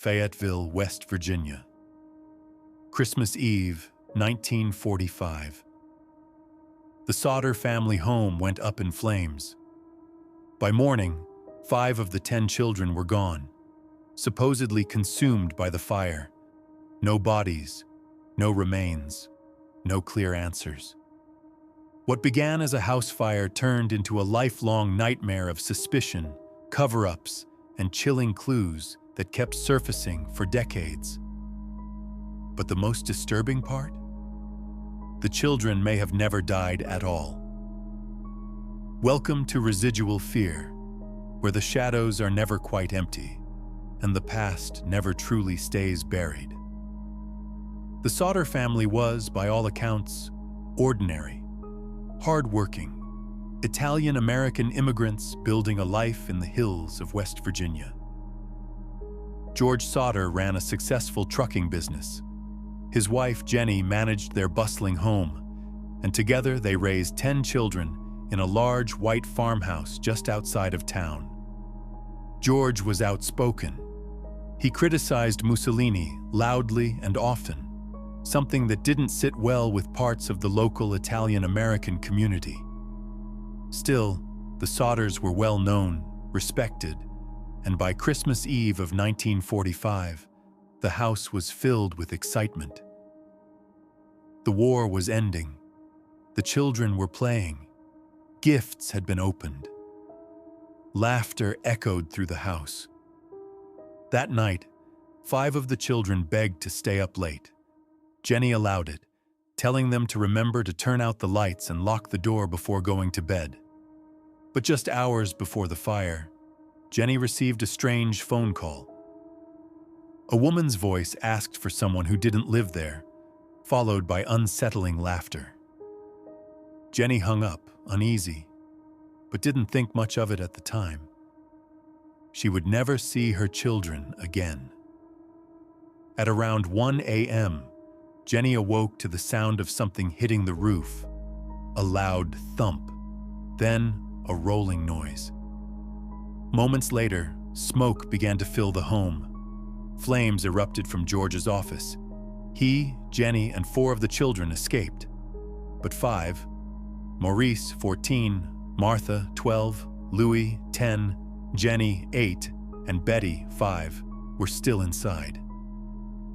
Fayetteville, West Virginia. Christmas Eve, 1945. The Sodder family home went up in flames. By morning, 5 of the 10 children were gone, supposedly consumed by the fire. No bodies, no remains, no clear answers. What began as a house fire turned into a lifelong nightmare of suspicion, cover-ups, and chilling clues that kept surfacing for decades. But the most disturbing part? The children may have never died at all. Welcome to residual fear, where the shadows are never quite empty, and the past never truly stays buried. The Sodder family was, by all accounts, ordinary, hard-working, Italian-American immigrants building a life in the hills of West Virginia. George Sodder ran a successful trucking business. His wife, Jenny, managed their bustling home, and together they raised 10 children in a large white farmhouse just outside of town. George was outspoken. He criticized Mussolini loudly and often, something that didn't sit well with parts of the local Italian-American community. Still, the Sodders were well known, respected, and by Christmas Eve of 1945, the house was filled with excitement. The war was ending. The children were playing. Gifts had been opened. Laughter echoed through the house. That night, 5 of the children begged to stay up late. Jenny allowed it, telling them to remember to turn out the lights and lock the door before going to bed. But just hours before the fire, Jenny received a strange phone call. A woman's voice asked for someone who didn't live there, followed by unsettling laughter. Jenny hung up, uneasy, but didn't think much of it at the time. She would never see her children again. At around 1 a.m., Jenny awoke to the sound of something hitting the roof, a loud thump, then a rolling noise. Moments later, smoke began to fill the home. Flames erupted from George's office. He, Jenny, and 4 of the children escaped. But 5, Maurice, 14, Martha, 12, Louis, 10, Jenny, 8, and Betty, 5, were still inside.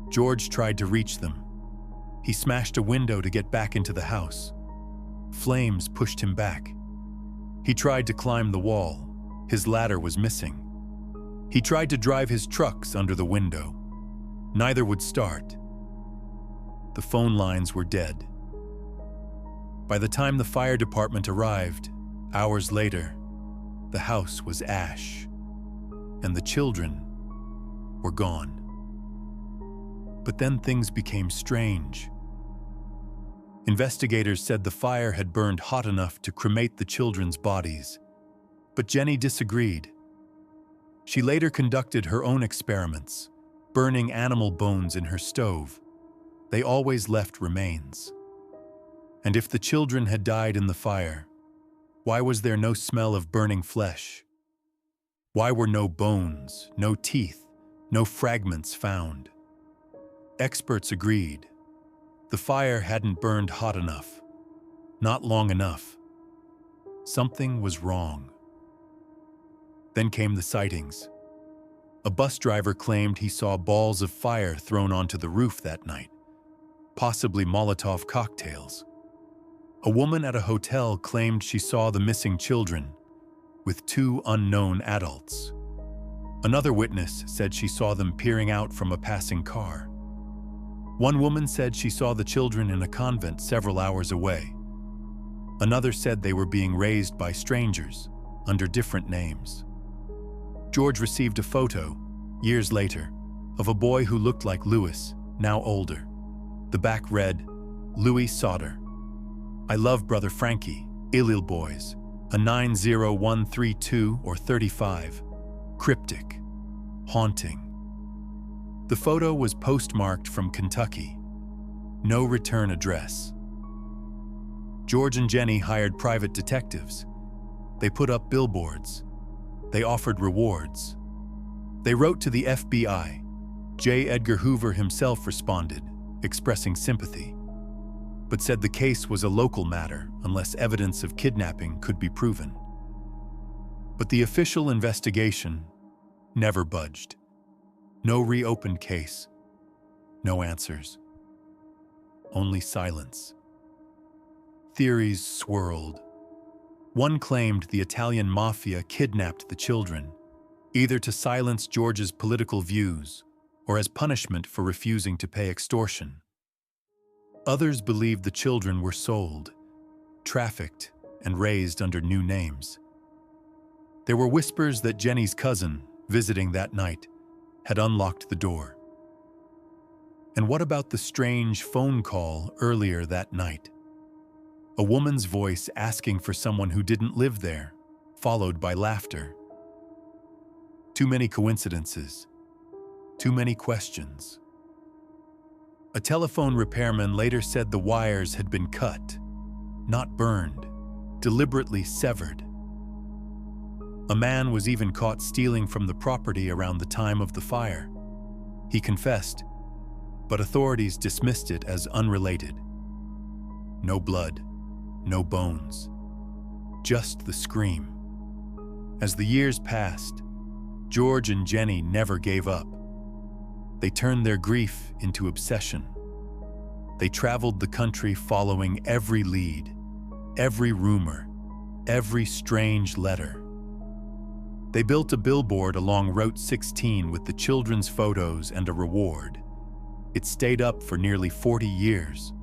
George tried to reach them. He smashed a window to get back into the house. Flames pushed him back. He tried to climb the wall. His ladder was missing. He tried to drive his trucks under the window. Neither would start. The phone lines were dead. By the time the fire department arrived, hours later, the house was ash, and the children were gone. But then things became strange. Investigators said the fire had burned hot enough to cremate the children's bodies, but Jenny disagreed. She later conducted her own experiments, burning animal bones in her stove. They always left remains. And if the children had died in the fire, why was there no smell of burning flesh? Why were no bones, no teeth, no fragments found? Experts agreed. The fire hadn't burned hot enough, not long enough. Something was wrong. Then came the sightings. A bus driver claimed he saw balls of fire thrown onto the roof that night, possibly Molotov cocktails. A woman at a hotel claimed she saw the missing children, with 2 unknown adults. Another witness said she saw them peering out from a passing car. One woman said she saw the children in a convent several hours away. Another said they were being raised by strangers, under different names. George received a photo, years later, of a boy who looked like Louis, now older. The back read, "Louis Sodder. I love Brother Frankie, Illil Boys, a 90132 or 35. Cryptic. Haunting." The photo was postmarked from Kentucky. No return address. George and Jenny hired private detectives. They put up billboards. They offered rewards. They wrote to the FBI, J. Edgar Hoover himself responded, expressing sympathy, but said the case was a local matter unless evidence of kidnapping could be proven. But the official investigation never budged. No reopened case, no answers, only silence. Theories swirled. One claimed the Italian mafia kidnapped the children, either to silence George's political views or as punishment for refusing to pay extortion. Others believed the children were sold, trafficked, and raised under new names. There were whispers that Jenny's cousin, visiting that night, had unlocked the door. And what about the strange phone call earlier that night? A woman's voice asking for someone who didn't live there, followed by laughter. Too many coincidences. Too many questions. A telephone repairman later said the wires had been cut, not burned, deliberately severed. A man was even caught stealing from the property around the time of the fire. He confessed, but authorities dismissed it as unrelated. No blood, no bones, just the scream. As the years passed, George and Jenny never gave up. They turned their grief into obsession. They traveled the country following every lead, every rumor, every strange letter. They built a billboard along Route 16 with the children's photos and a reward. It stayed up for nearly 40 years.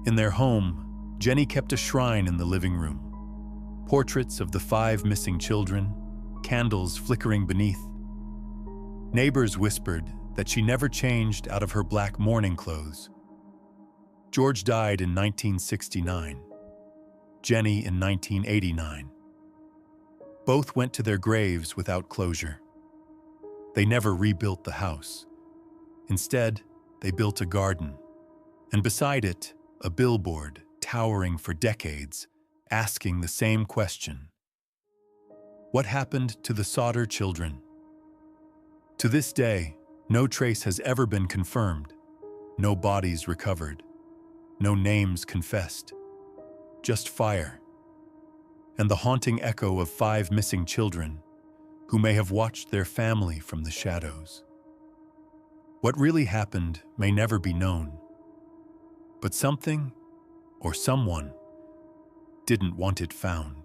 In their home, Jenny kept a shrine in the living room. Portraits of the 5 missing children, candles flickering beneath. Neighbors whispered that she never changed out of her black mourning clothes. George died in 1969, Jenny in 1989. Both went to their graves without closure. They never rebuilt the house. Instead, they built a garden, and beside it, a billboard towering for decades, asking the same question. What happened to the Sodder children? To this day, no trace has ever been confirmed, no bodies recovered, no names confessed, just fire, and the haunting echo of 5 missing children who may have watched their family from the shadows. What really happened may never be known, but something or someone didn't want it found.